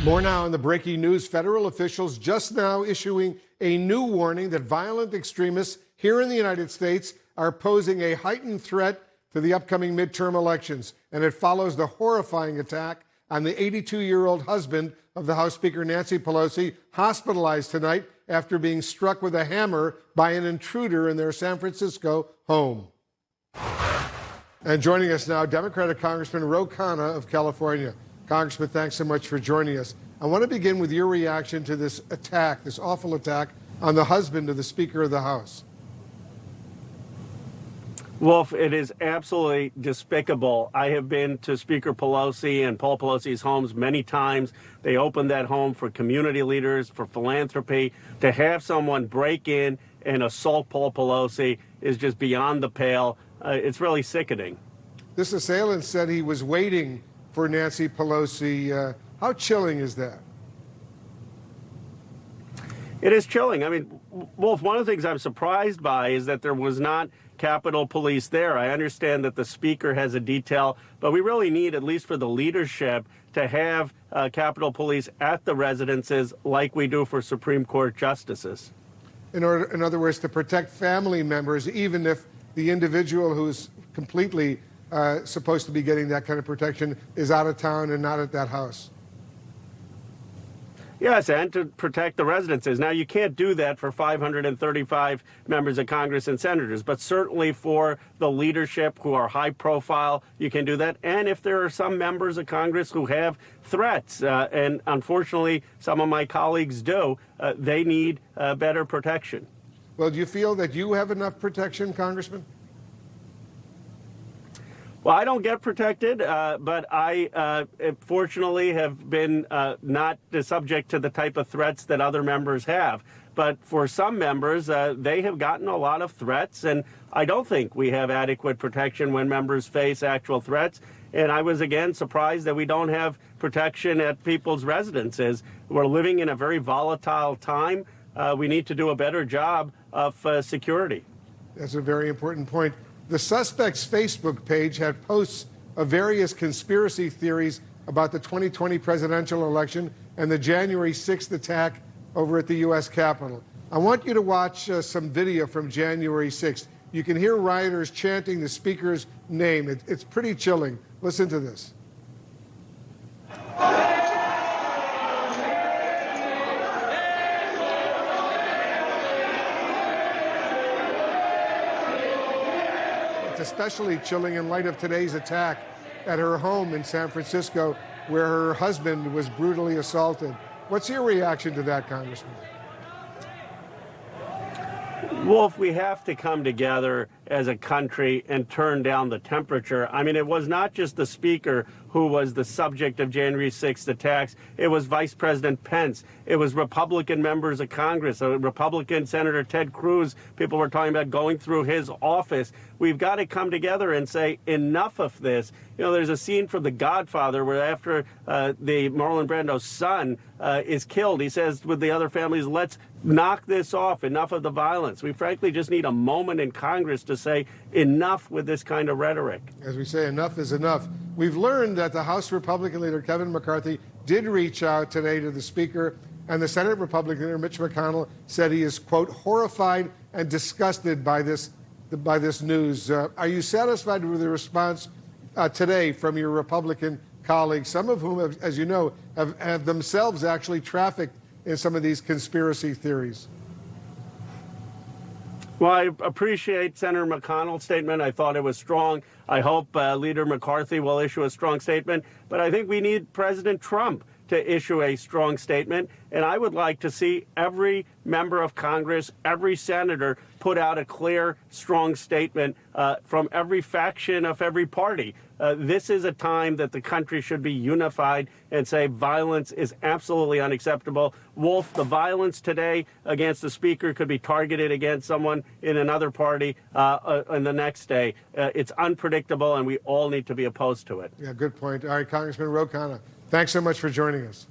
More now on the breaking news. Federal officials just now issuing a new warning that violent extremists here in the United States are posing a heightened threat to the upcoming midterm elections. And it follows the horrifying attack on the 82-year-old husband of the House Speaker Nancy Pelosi, hospitalized tonight after being struck with a hammer by an intruder in their San Francisco home. And joining us now, Democratic Congressman Khanna of California. Congressman, thanks so much for joining us. I want to begin with your reaction to this attack, this awful attack on the husband of the Speaker of the House. Wolf, it is absolutely despicable. I have been to Speaker Pelosi and Paul Pelosi's homes many times. They opened that home for community leaders, for philanthropy. To have someone break in and assault Paul Pelosi is just beyond the pale. It's really sickening. This assailant said he was waiting for Nancy Pelosi. How chilling is that? It is chilling. I mean, Wolf, one of the things I'm surprised by is that there was not Capitol Police there. I understand that the Speaker has a detail, but we really need, at least for the leadership, to have Capitol Police at the residences like we do for Supreme Court justices. In other words, to protect family members, even if the individual who's completely supposed to be getting that kind of protection is out of town and not at that house. Yes, and to protect the residences. Now, you can't do that for 535 members of Congress and senators, but certainly for the leadership who are high profile, you can do that. And if there are some members of Congress who have threats, and unfortunately some of my colleagues do, they need better protection. Well, do you feel that you have enough protection, Congressman? Well, I don't get protected, but I fortunately have been not subject to the type of threats that other members have. But for some members, they have gotten a lot of threats, and I don't think we have adequate protection when members face actual threats. And I was, again, surprised that we don't have protection at people's residences. We're living in a very volatile time. We need to do a better job of security. That's a very important point. The suspect's Facebook page had posts of various conspiracy theories about the 2020 presidential election and the January 6th attack over at the U.S. Capitol. I want you to watch some video from January 6th. You can hear rioters chanting the Speaker's name. It's pretty chilling. Listen to this. Especially chilling in light of today's attack at her home in San Francisco, where her husband was brutally assaulted. What's your reaction to that, Congressman? Wolf, we have to come together as a country and turn down the temperature. I mean, it was not just the Speaker who was the subject of January 6th attacks. It was Vice President Pence. It was Republican members of Congress, Republican Senator Ted Cruz. People were talking about going through his office. We've got to come together and say, enough of this. You know, there's a scene from The Godfather where after the Marlon Brando's son is killed, he says with the other families, let's knock this off, enough of the violence. We frankly just need a moment in Congress to say enough with this kind of rhetoric. As we say, enough is enough. We've learned that the House Republican leader, Kevin McCarthy, did reach out today to the Speaker, and the Senate Republican leader, Mitch McConnell, said he is, quote, horrified and disgusted by this news. Are you satisfied with the response today from your Republican colleagues, some of whom, as you know, have themselves actually trafficked in some of these conspiracy theories? Well, I appreciate Senator McConnell's statement. I thought it was strong. I hope Leader McCarthy will issue a strong statement. But I think we need President Trump to issue a strong statement. And I would like to see every member of Congress, every senator, put out a clear, strong statement from every faction of every party. This is a time that the country should be unified and say violence is absolutely unacceptable. Wolf, the violence today against the Speaker could be targeted against someone in another party on the next day. It's unpredictable, and we all need to be opposed to it. Yeah, good point. All right, Congressman Khanna, thanks so much for joining us.